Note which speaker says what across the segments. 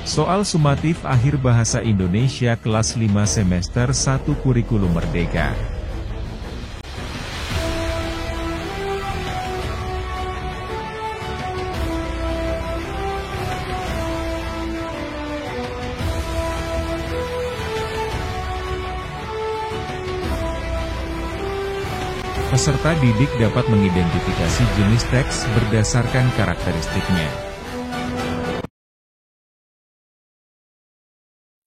Speaker 1: Soal sumatif akhir bahasa Indonesia kelas 5 semester 1 kurikulum merdeka. Peserta didik dapat mengidentifikasi jenis teks berdasarkan karakteristiknya.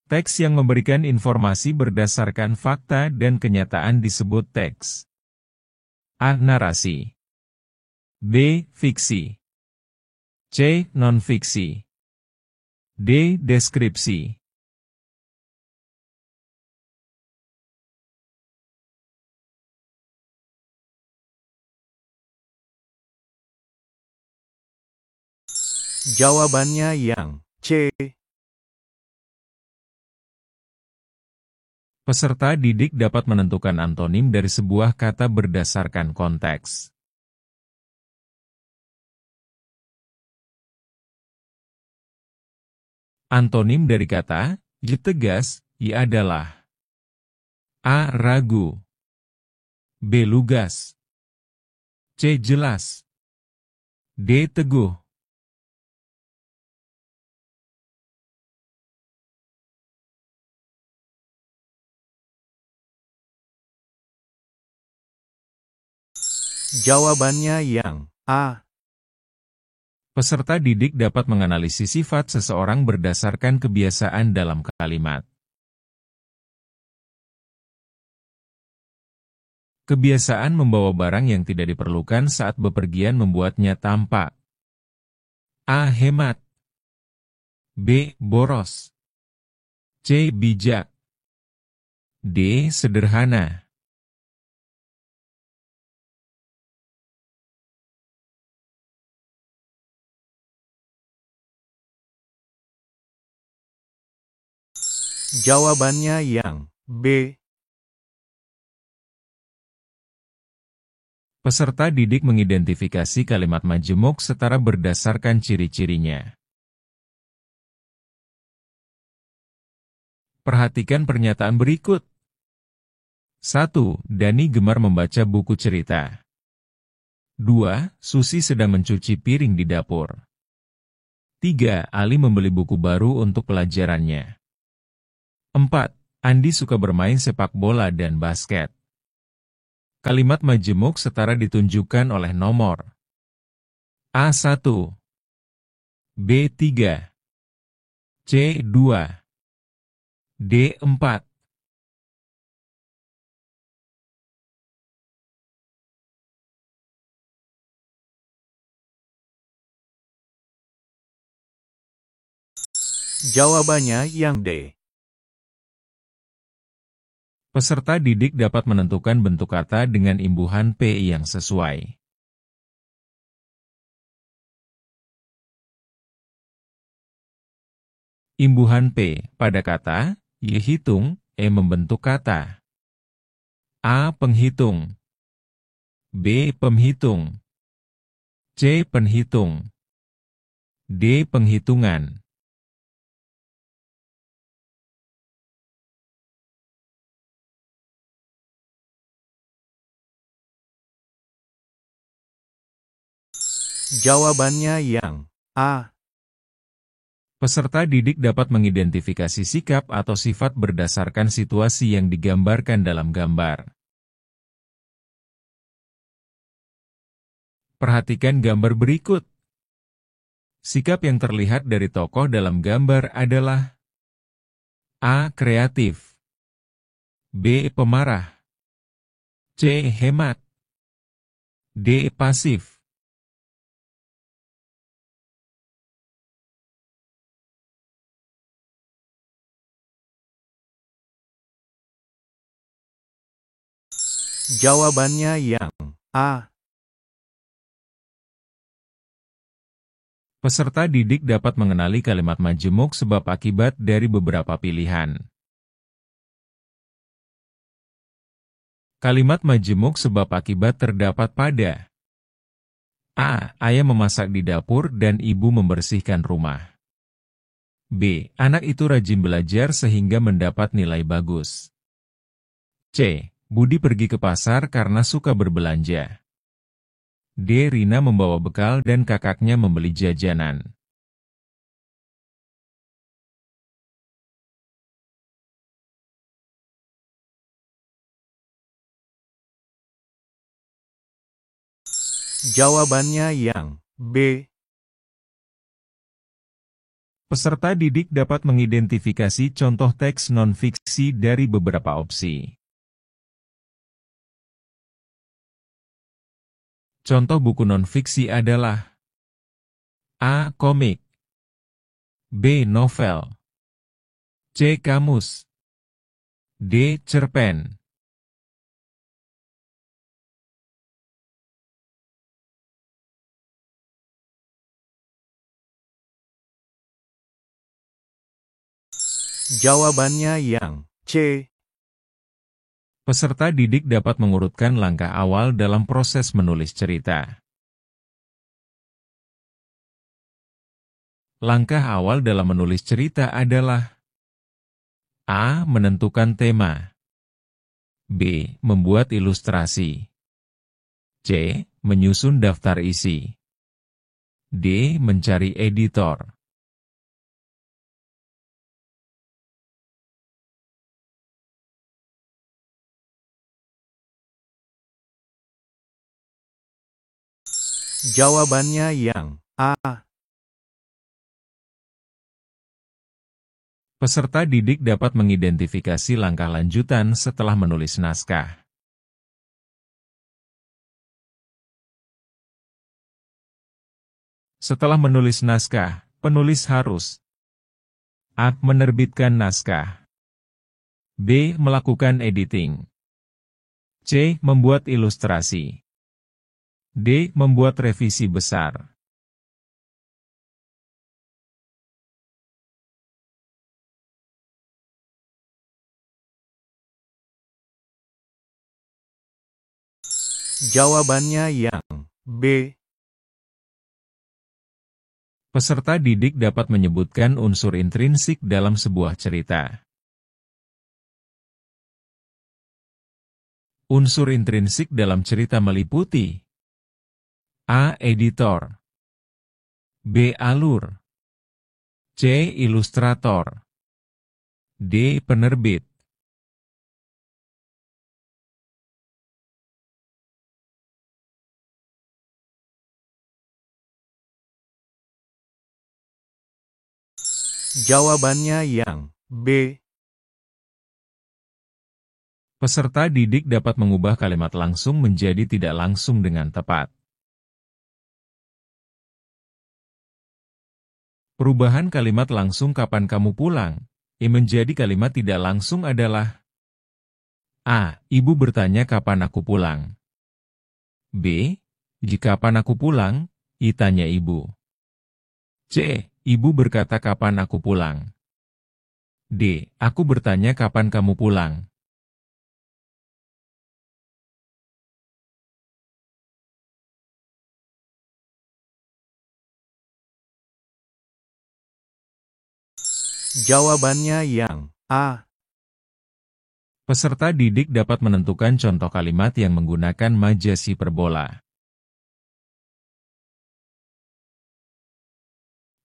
Speaker 1: Teks yang memberikan informasi berdasarkan fakta dan kenyataan disebut teks. A. Narasi. B. Fiksi. C. Non-fiksi. D. Deskripsi.
Speaker 2: Jawabannya yang C.
Speaker 1: Peserta didik dapat menentukan antonim dari sebuah kata berdasarkan konteks. Antonim dari kata Y tegas, Y adalah A. Ragu, B. Lugas, C. Jelas, D. Teguh.
Speaker 2: Jawabannya yang A.
Speaker 1: Peserta didik dapat menganalisis sifat seseorang berdasarkan kebiasaan dalam kalimat. Kebiasaan membawa barang yang tidak diperlukan saat bepergian membuatnya tampak A. Hemat, B. Boros, C. Bijak, D. Sederhana.
Speaker 2: Jawabannya yang B.
Speaker 1: Peserta didik mengidentifikasi kalimat majemuk setara berdasarkan ciri-cirinya. Perhatikan pernyataan berikut. 1. Dani gemar membaca buku cerita. 2. Susi sedang mencuci piring di dapur. 3. Ali membeli buku baru untuk pelajarannya. 4. Andi suka bermain sepak bola dan basket. Kalimat majemuk setara ditunjukkan oleh nomor A1, B3, C2, D4.
Speaker 2: Jawabannya yang D.
Speaker 1: Peserta didik dapat menentukan bentuk kata dengan imbuhan P yang sesuai. Imbuhan P pada kata Y hitung, E membentuk kata A. Penghitung, B. Pemhitung, C. Penhitung, D. Penghitungan.
Speaker 2: Jawabannya yang A.
Speaker 1: Peserta didik dapat mengidentifikasi sikap atau sifat berdasarkan situasi yang digambarkan dalam gambar. Perhatikan gambar berikut. Sikap yang terlihat dari tokoh dalam gambar adalah A. Kreatif, B. Pemarah, C. Hemat, D. Pasif.
Speaker 2: Jawabannya yang A.
Speaker 1: Peserta didik dapat mengenali kalimat majemuk sebab akibat dari beberapa pilihan. Kalimat majemuk sebab akibat terdapat pada A. Ayah memasak di dapur dan ibu membersihkan rumah. B. Anak itu rajin belajar sehingga mendapat nilai bagus. C. Budi pergi ke pasar karena suka berbelanja. D. Rina membawa bekal dan kakaknya membeli jajanan.
Speaker 2: Jawabannya yang B.
Speaker 1: Peserta didik dapat mengidentifikasi contoh teks non-fiksi dari beberapa opsi. Contoh buku non-fiksi adalah A. Komik, B. Novel, C. Kamus, D. Cerpen.
Speaker 2: Jawabannya yang C.
Speaker 1: Peserta didik dapat mengurutkan langkah awal dalam proses menulis cerita. Langkah awal dalam menulis cerita adalah A. Menentukan tema, B. Membuat ilustrasi, C. Menyusun daftar isi, D. Mencari editor.
Speaker 2: Jawabannya yang A.
Speaker 1: Peserta didik dapat mengidentifikasi langkah lanjutan setelah menulis naskah. Setelah menulis naskah, penulis harus A. Menerbitkan naskah, B. Melakukan editing, C. Membuat ilustrasi, D. Membuat revisi besar.
Speaker 2: Jawabannya yang B.
Speaker 1: Peserta didik dapat menyebutkan unsur intrinsik dalam sebuah cerita. Unsur intrinsik dalam cerita meliputi A. Editor, B. Alur, C. Ilustrator, D. Penerbit.
Speaker 2: Jawabannya yang B.
Speaker 1: Peserta didik dapat mengubah kalimat langsung menjadi tidak langsung dengan tepat. Perubahan kalimat langsung kapan kamu pulang, menjadi kalimat tidak langsung adalah A. Ibu bertanya kapan aku pulang. B. Jika kapan aku pulang, tanya ibu. C. Ibu berkata kapan aku pulang. D. Aku bertanya kapan kamu pulang.
Speaker 2: Jawabannya yang A.
Speaker 1: Peserta didik dapat menentukan contoh kalimat yang menggunakan majas hiperbola.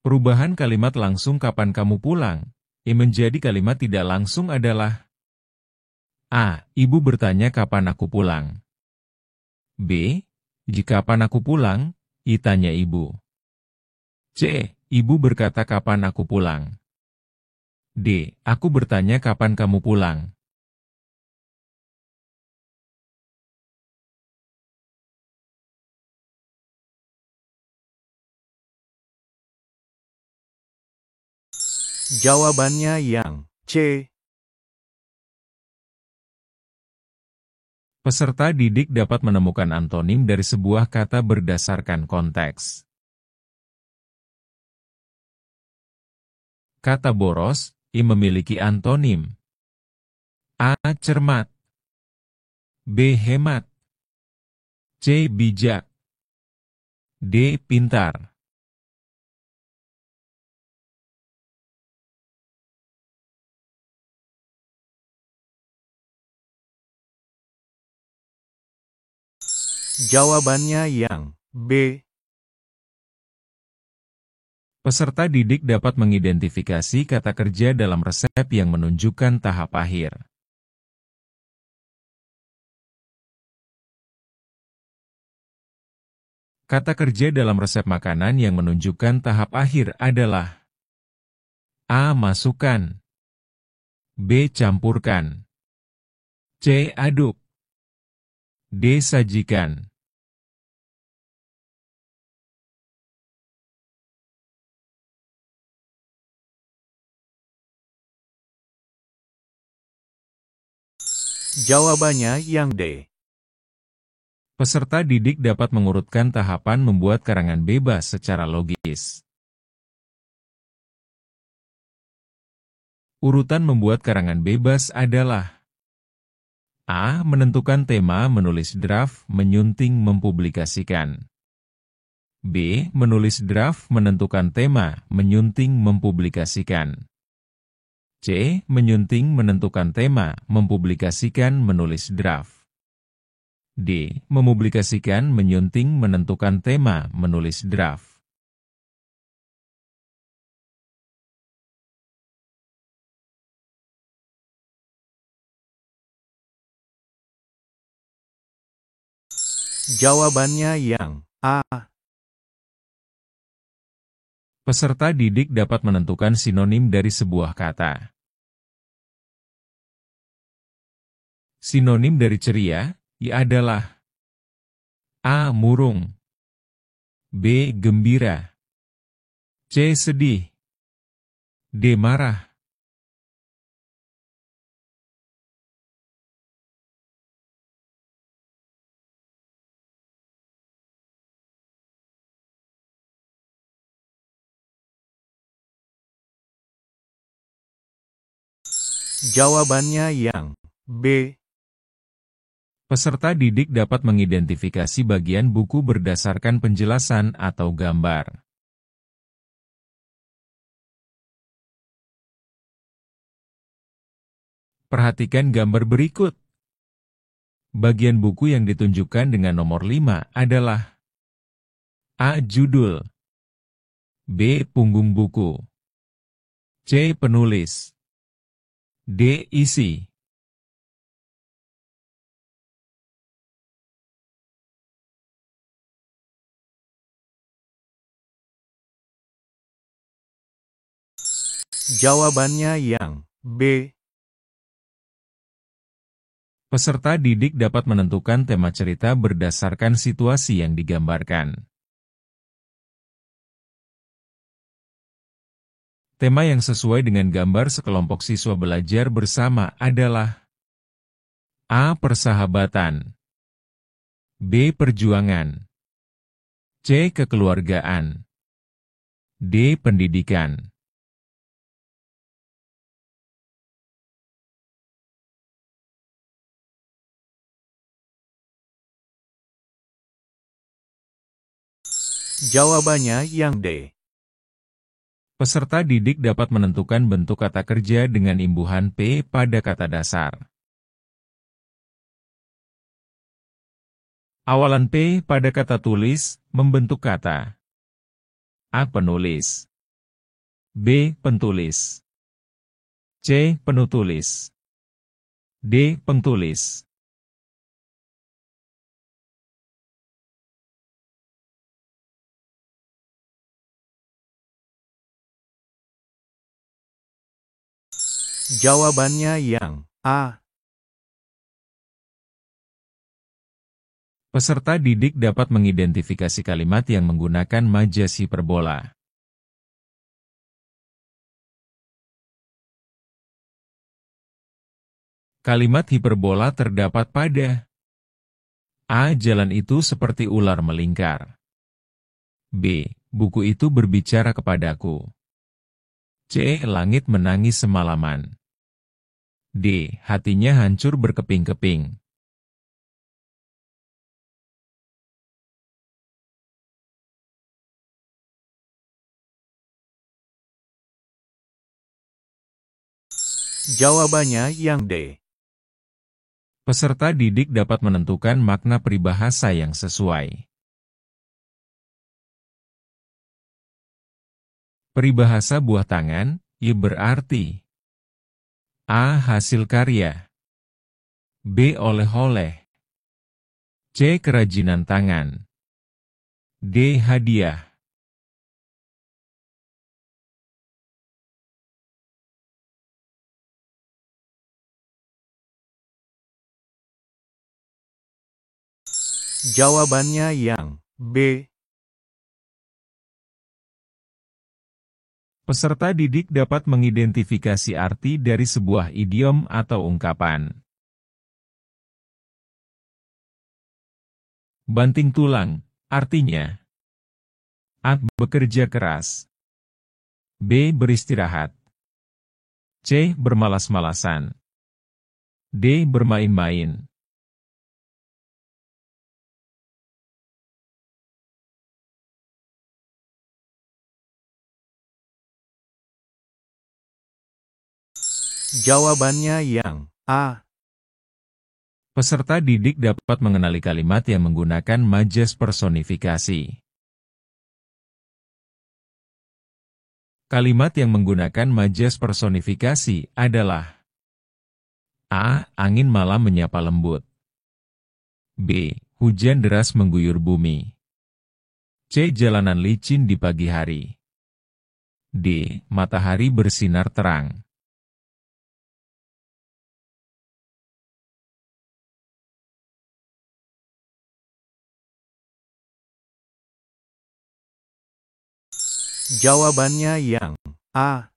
Speaker 1: Perubahan kalimat langsung kapan kamu pulang, menjadi kalimat tidak langsung adalah A. Ibu bertanya kapan aku pulang. B. Jika kapan aku pulang, tanya ibu. C. Ibu berkata kapan aku pulang. D. Aku bertanya kapan kamu pulang.
Speaker 2: Jawabannya yang C.
Speaker 1: Peserta didik dapat menemukan antonim dari sebuah kata berdasarkan konteks. Kata boros, memiliki antonim A. Cermat, B. Hemat, C. Bijak, D. Pintar.
Speaker 2: Jawabannya yang B.
Speaker 1: Peserta didik dapat mengidentifikasi kata kerja dalam resep yang menunjukkan tahap akhir. Kata kerja dalam resep makanan yang menunjukkan tahap akhir adalah A. Masukkan, B. Campurkan, C. Aduk, D. Sajikan.
Speaker 2: Jawabannya yang D.
Speaker 1: Peserta didik dapat mengurutkan tahapan membuat karangan bebas secara logis. Urutan membuat karangan bebas adalah A. Menentukan tema, menulis draft, menyunting, mempublikasikan. B. Menulis draft, menentukan tema, menyunting, mempublikasikan. C. Menyunting, menentukan tema, mempublikasikan, menulis draft. D. Mempublikasikan, menyunting, menentukan tema, menulis draft.
Speaker 2: Jawabannya yang A.
Speaker 1: Peserta didik dapat menentukan sinonim dari sebuah kata. Sinonim dari ceria adalah A. Murung, B. Gembira, C. Sedih, D. Marah.
Speaker 2: Jawabannya yang B.
Speaker 1: Peserta didik dapat mengidentifikasi bagian buku berdasarkan penjelasan atau gambar. Perhatikan gambar berikut. Bagian buku yang ditunjukkan dengan nomor 5 adalah A. Judul, B. Punggung buku, C. Penulis, D. Isi.
Speaker 2: Jawabannya yang B.
Speaker 1: Peserta didik dapat menentukan tema cerita berdasarkan situasi yang digambarkan. Tema yang sesuai dengan gambar sekelompok siswa belajar bersama adalah A. Persahabatan, B. Perjuangan, C. Kekeluargaan, D. Pendidikan.
Speaker 2: Jawabannya yang D.
Speaker 1: Peserta didik dapat menentukan bentuk kata kerja dengan imbuhan P pada kata dasar. Awalan P pada kata tulis membentuk kata A. Penulis, B. Pentulis, C. Penutulis, D. Pengtulis.
Speaker 2: Jawabannya yang A.
Speaker 1: Peserta didik dapat mengidentifikasi kalimat yang menggunakan majas hiperbola. Kalimat hiperbola terdapat pada A. Jalan itu seperti ular melingkar. B. Buku itu berbicara kepadaku. C. Langit menangis semalaman. D. Hatinya hancur berkeping-keping.
Speaker 2: Jawabannya yang D.
Speaker 1: Peserta didik dapat menentukan makna peribahasa yang sesuai. Peribahasa buah tangan, I berarti A. Hasil karya, B. Oleh-oleh, C. Kerajinan tangan, D. Hadiah.
Speaker 2: Jawabannya yang B.
Speaker 1: Peserta didik dapat mengidentifikasi arti dari sebuah idiom atau ungkapan. Banting tulang, artinya A. Bekerja keras, B. Beristirahat, C. Bermalas-malasan, D. Bermain-main.
Speaker 2: Jawabannya yang A.
Speaker 1: Peserta didik dapat mengenali kalimat yang menggunakan majas personifikasi. Kalimat yang menggunakan majas personifikasi adalah A. Angin malam menyapa lembut, B. Hujan deras mengguyur bumi, C. Jalanan licin di pagi hari, D. Matahari bersinar terang.
Speaker 2: Jawabannya yang A.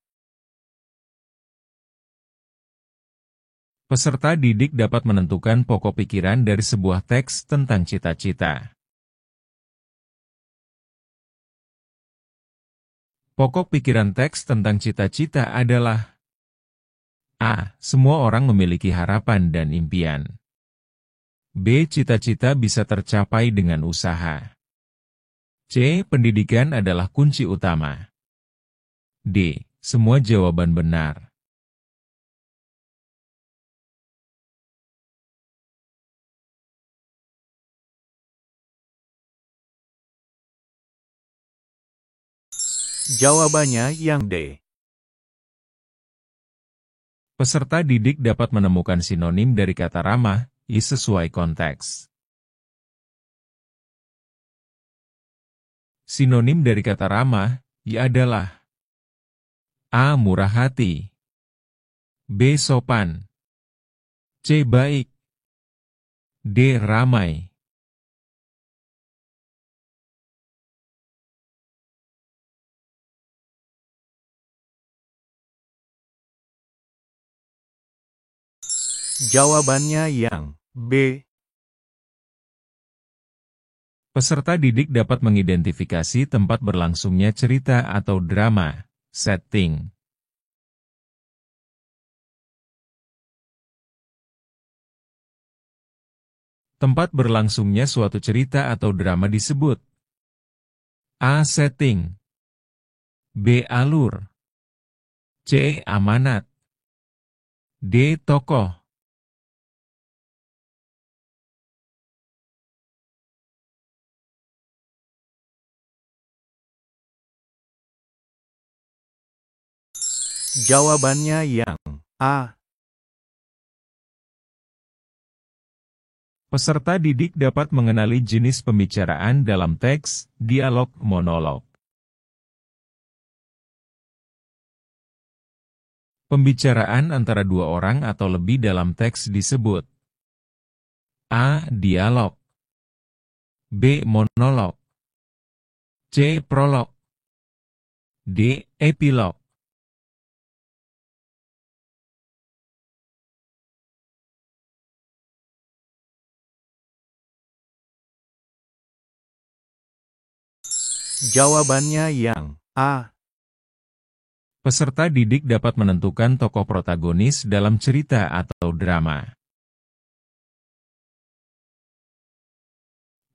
Speaker 1: Peserta didik dapat menentukan pokok pikiran dari sebuah teks tentang cita-cita. Pokok pikiran teks tentang cita-cita adalah A. Semua orang memiliki harapan dan impian. B. Cita-cita bisa tercapai dengan usaha. C. Pendidikan adalah kunci utama. D. Semua jawaban benar.
Speaker 2: Jawabannya yang D.
Speaker 1: Peserta didik dapat menemukan sinonim dari kata ramah, I sesuai konteks. Sinonim dari kata ramah, I adalah A. Murah hati, B. Sopan, C. Baik, D. Ramai.
Speaker 2: Jawabannya yang B.
Speaker 1: Peserta didik dapat mengidentifikasi tempat berlangsungnya cerita atau drama, setting. Tempat berlangsungnya suatu cerita atau drama disebut A. Setting, B. Alur, C. Amanat, D. Tokoh.
Speaker 2: Jawabannya yang A.
Speaker 1: Peserta didik dapat mengenali jenis pembicaraan dalam teks, dialog, monolog. Pembicaraan antara dua orang atau lebih dalam teks disebut A. Dialog, B. Monolog, C. Prolog, D. Epilog.
Speaker 2: Jawabannya yang A.
Speaker 1: Peserta didik dapat menentukan tokoh protagonis dalam cerita atau drama.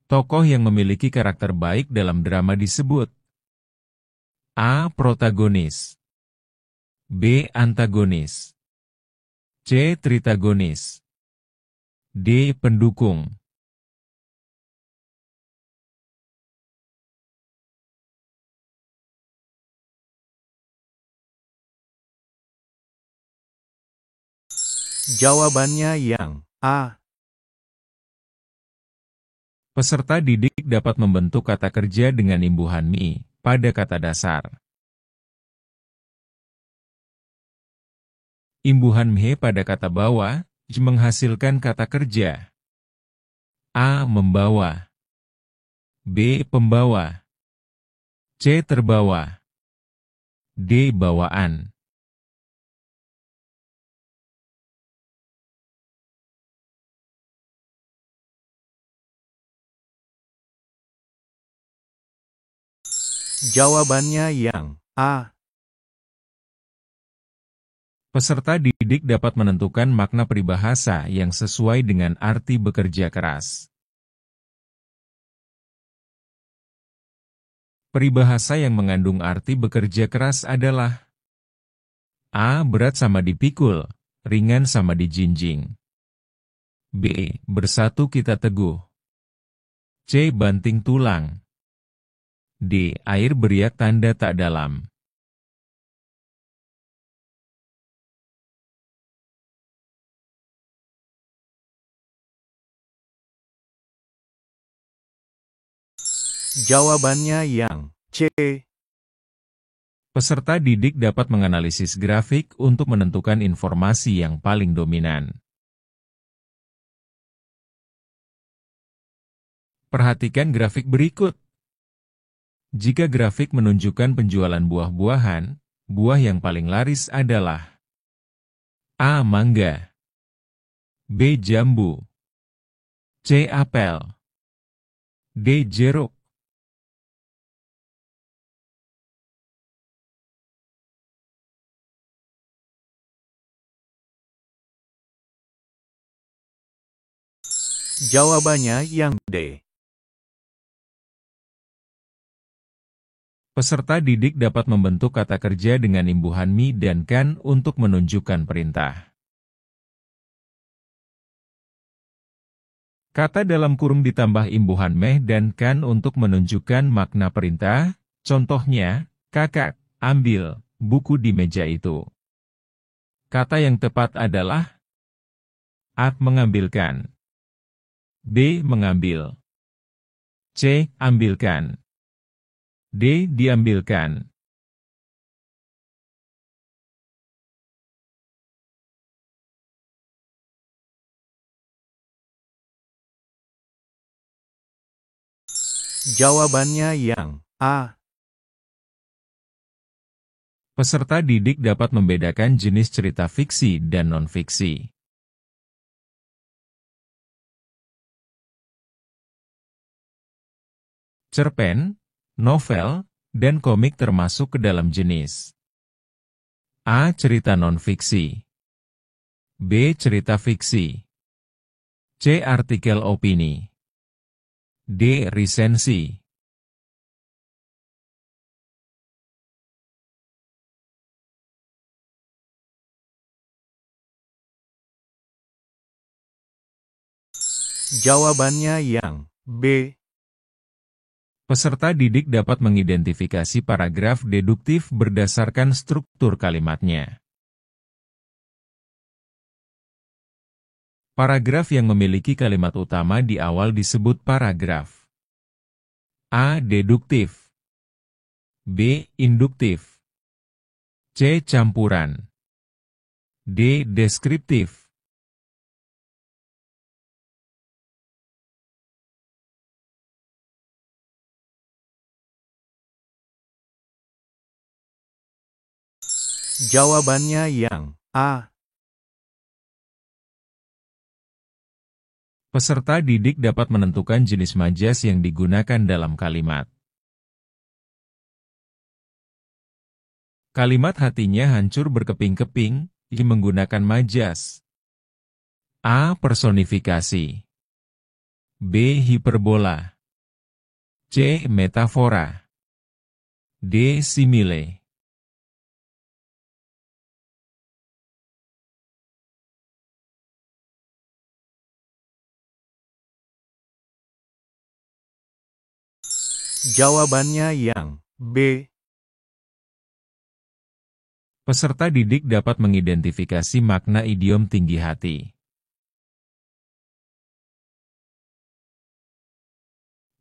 Speaker 1: Tokoh yang memiliki karakter baik dalam drama disebut A. Protagonis, B. Antagonis, C. Tritagonis, D. Pendukung.
Speaker 2: Jawabannya yang A.
Speaker 1: Peserta didik dapat membentuk kata kerja dengan imbuhan mi pada kata dasar. Imbuhan mhe pada kata bawa menghasilkan kata kerja. A. Membawa. B. Pembawa. C. Terbawa. D. Bawaan.
Speaker 2: Jawabannya yang A.
Speaker 1: Peserta didik dapat menentukan makna peribahasa yang sesuai dengan arti bekerja keras. Peribahasa yang mengandung arti bekerja keras adalah A. Berat sama dipikul, ringan sama dijinjing. B. Bersatu kita teguh. C. Banting tulang. D. Air beriak tanda tak dalam.
Speaker 2: Jawabannya yang C.
Speaker 1: Peserta didik dapat menganalisis grafik untuk menentukan informasi yang paling dominan. Perhatikan grafik berikut. Jika grafik menunjukkan penjualan buah-buahan, buah yang paling laris adalah A. Mangga, B. Jambu, C. Apel, D. Jeruk.
Speaker 2: Jawabannya yang D.
Speaker 1: Peserta didik dapat membentuk kata kerja dengan imbuhan mi dan kan untuk menunjukkan perintah. Kata dalam kurung ditambah imbuhan meh dan kan untuk menunjukkan makna perintah, contohnya, kakak, ambil buku di meja itu. Kata yang tepat adalah A. Mengambilkan, B. Mengambil, C. Ambilkan, D. Diambilkan.
Speaker 2: Jawabannya yang A.
Speaker 1: Peserta didik dapat membedakan jenis cerita fiksi dan non-fiksi. Cerpen, novel, dan komik termasuk ke dalam jenis A. Cerita non-fiksi, B. Cerita fiksi, C. Artikel opini, D. Resensi.
Speaker 2: Jawabannya yang B.
Speaker 1: Peserta didik dapat mengidentifikasi paragraf deduktif berdasarkan struktur kalimatnya. Paragraf yang memiliki kalimat utama di awal disebut paragraf. A. Deduktif, B. Induktif, C. Campuran, D. Deskriptif.
Speaker 2: Jawabannya yang A.
Speaker 1: Peserta didik dapat menentukan jenis majas yang digunakan dalam kalimat. Kalimat hatinya hancur berkeping-keping, menggunakan majas. A. Personifikasi, B. Hiperbola, C. Metafora, D. Simile.
Speaker 2: Jawabannya yang B.
Speaker 1: Peserta didik dapat mengidentifikasi makna idiom tinggi hati.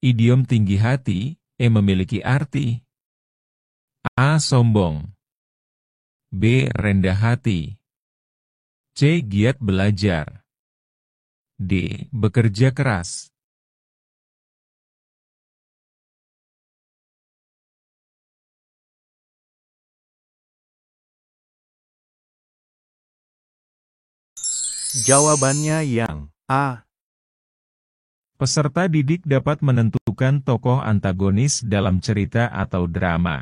Speaker 1: Idiom tinggi hati, memiliki arti A. Sombong, B. Rendah hati, C. Giat belajar, D. Bekerja keras.
Speaker 2: Jawabannya yang A.
Speaker 1: Peserta didik dapat menentukan tokoh antagonis dalam cerita atau drama.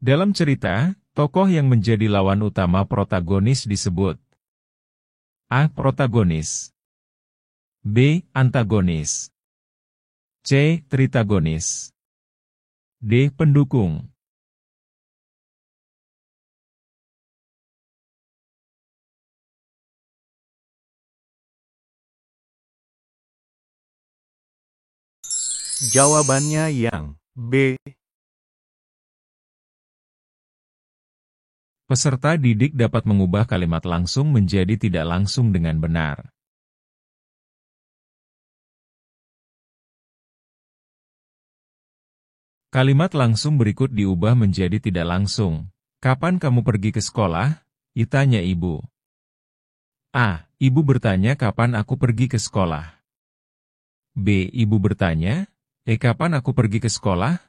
Speaker 1: Dalam cerita, tokoh yang menjadi lawan utama protagonis disebut A. Protagonis, B. Antagonis, C. Tritagonis, D. Pendukung.
Speaker 2: Jawabannya yang B.
Speaker 1: Peserta didik dapat mengubah kalimat langsung menjadi tidak langsung dengan benar. Kalimat langsung berikut diubah menjadi tidak langsung. Kapan kamu pergi ke sekolah? Tanya ibu. A. Ibu bertanya kapan aku pergi ke sekolah. B. Ibu bertanya, kapan aku pergi ke sekolah?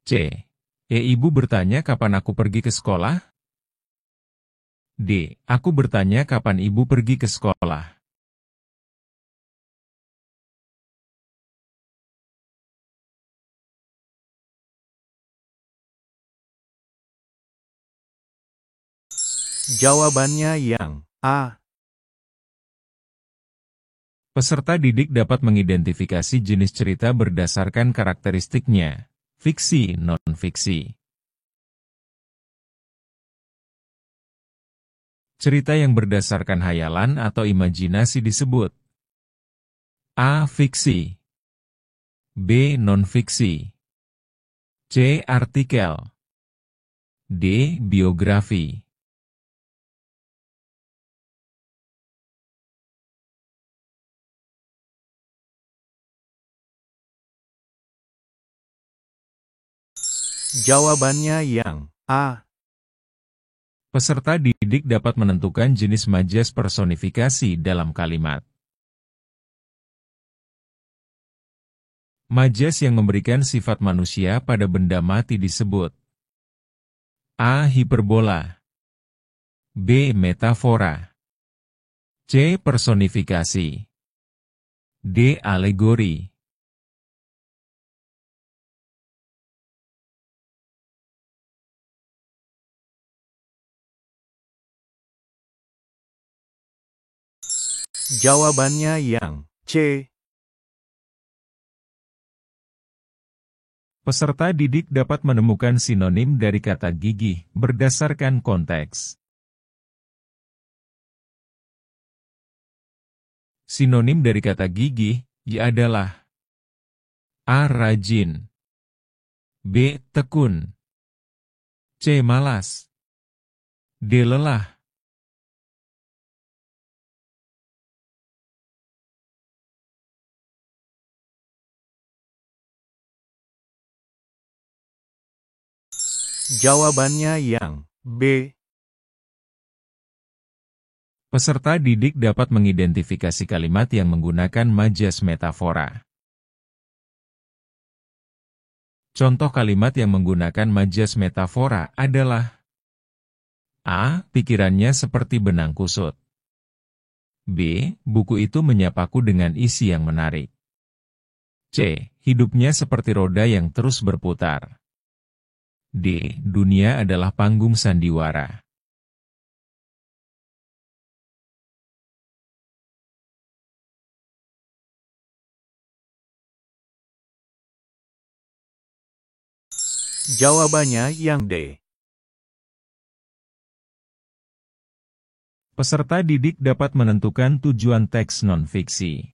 Speaker 1: C. Ibu bertanya kapan aku pergi ke sekolah? D. Aku bertanya kapan ibu pergi ke sekolah.
Speaker 2: Jawabannya yang A.
Speaker 1: Peserta didik dapat mengidentifikasi jenis cerita berdasarkan karakteristiknya, fiksi, non-fiksi. Cerita yang berdasarkan hayalan atau imajinasi disebut A. Fiksi, B. Non-fiksi, C. Artikel, D. Biografi.
Speaker 2: Jawabannya yang A.
Speaker 1: Peserta didik dapat menentukan jenis majas personifikasi dalam kalimat. Majas yang memberikan sifat manusia pada benda mati disebut A. Hiperbola, B. Metafora, C. Personifikasi, D. Alegori.
Speaker 2: Jawabannya yang C.
Speaker 1: Peserta didik dapat menemukan sinonim dari kata gigih berdasarkan konteks. Sinonim dari kata gigih adalah A. Rajin, B. Tekun, C. Malas, D. Lelah.
Speaker 2: Jawabannya yang B.
Speaker 1: Peserta didik dapat mengidentifikasi kalimat yang menggunakan majas metafora. Contoh kalimat yang menggunakan majas metafora adalah A. Pikirannya seperti benang kusut, B. Buku itu menyapaku dengan isi yang menarik, C. Hidupnya seperti roda yang terus berputar, D. Dunia adalah panggung sandiwara.
Speaker 2: Jawabannya yang D.
Speaker 1: Peserta didik dapat menentukan tujuan teks non-fiksi.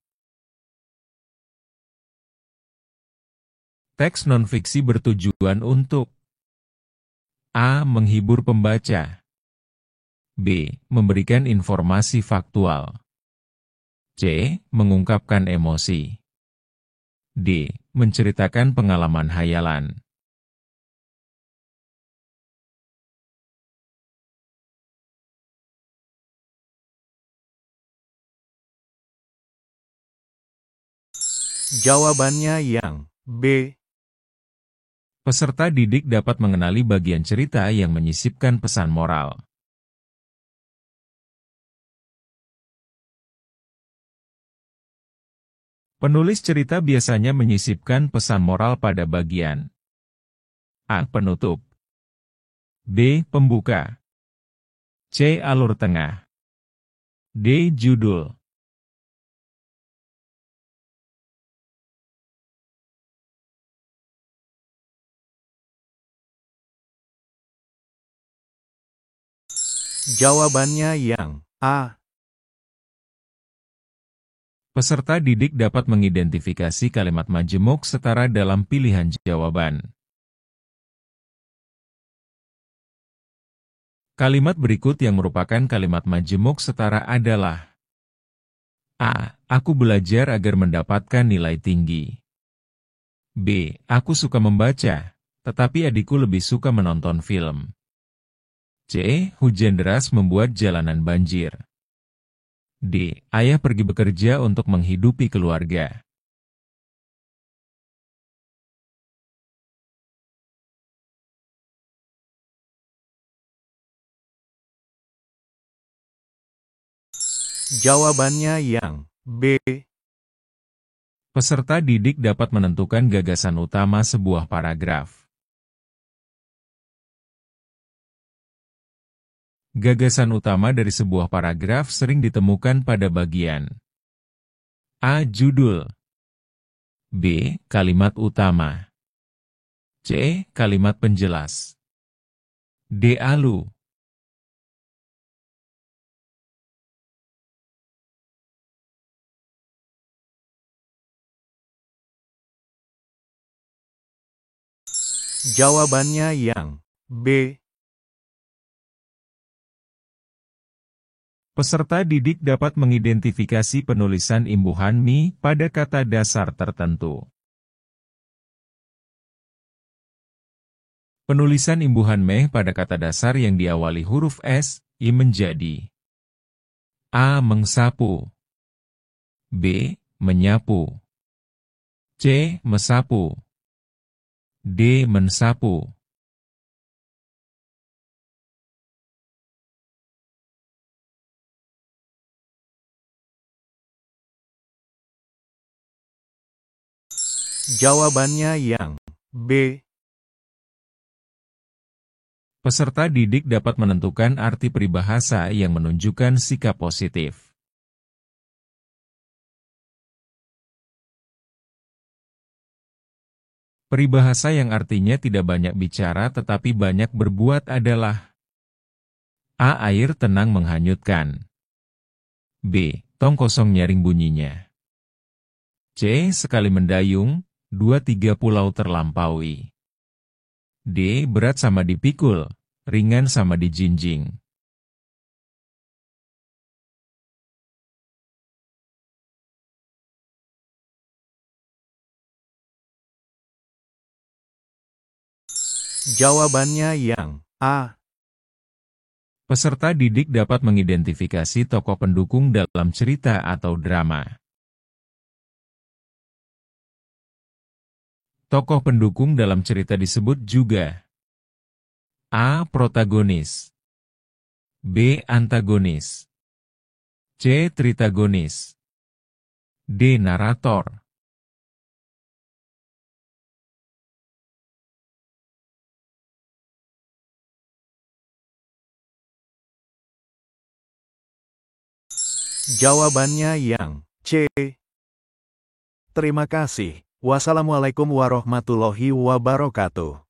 Speaker 1: Teks non-fiksi bertujuan untuk A. Menghibur pembaca. B. Memberikan informasi faktual. C. Mengungkapkan emosi. D. Menceritakan pengalaman hayalan.
Speaker 2: Jawabannya yang B.
Speaker 1: Peserta didik dapat mengenali bagian cerita yang menyisipkan pesan moral. Penulis cerita biasanya menyisipkan pesan moral pada bagian A. Penutup, B. Pembuka, C. Alur tengah, D. Judul.
Speaker 2: Jawabannya yang A.
Speaker 1: Peserta didik dapat mengidentifikasi kalimat majemuk setara dalam pilihan jawaban. Kalimat berikut yang merupakan kalimat majemuk setara adalah A. Aku belajar agar mendapatkan nilai tinggi. B. Aku suka membaca, tetapi adikku lebih suka menonton film. C. Hujan deras membuat jalanan banjir. D. Ayah pergi bekerja untuk menghidupi keluarga.
Speaker 2: Jawabannya yang B.
Speaker 1: Peserta didik dapat menentukan gagasan utama sebuah paragraf. Gagasan utama dari sebuah paragraf sering ditemukan pada bagian A. Judul, B. Kalimat utama, C. Kalimat penjelas, D. Alur.
Speaker 2: Jawabannya yang B.
Speaker 1: Peserta didik dapat mengidentifikasi penulisan imbuhan mi pada kata dasar tertentu. Penulisan imbuhan meh pada kata dasar yang diawali huruf S, I menjadi A. Mengsapu, B. Menyapu, C. Mesapu, D. Mensapu.
Speaker 2: Jawabannya yang B.
Speaker 1: Peserta didik dapat menentukan arti peribahasa yang menunjukkan sikap positif. Peribahasa yang artinya tidak banyak bicara tetapi banyak berbuat adalah A. Air tenang menghanyutkan, B. Tong kosong nyaring bunyinya, C. Sekali mendayung, 2-3 pulau terlampaui, D. Berat sama dipikul, ringan sama dijinjing.
Speaker 2: Jawabannya yang A.
Speaker 1: Peserta didik dapat mengidentifikasi tokoh pendukung dalam cerita atau drama. Tokoh pendukung dalam cerita disebut juga A. Protagonis, B. Antagonis, C. Tritagonis, D. Narator.
Speaker 2: Jawabannya yang C. Terima kasih. Wassalamualaikum warahmatullahi wabarakatuh.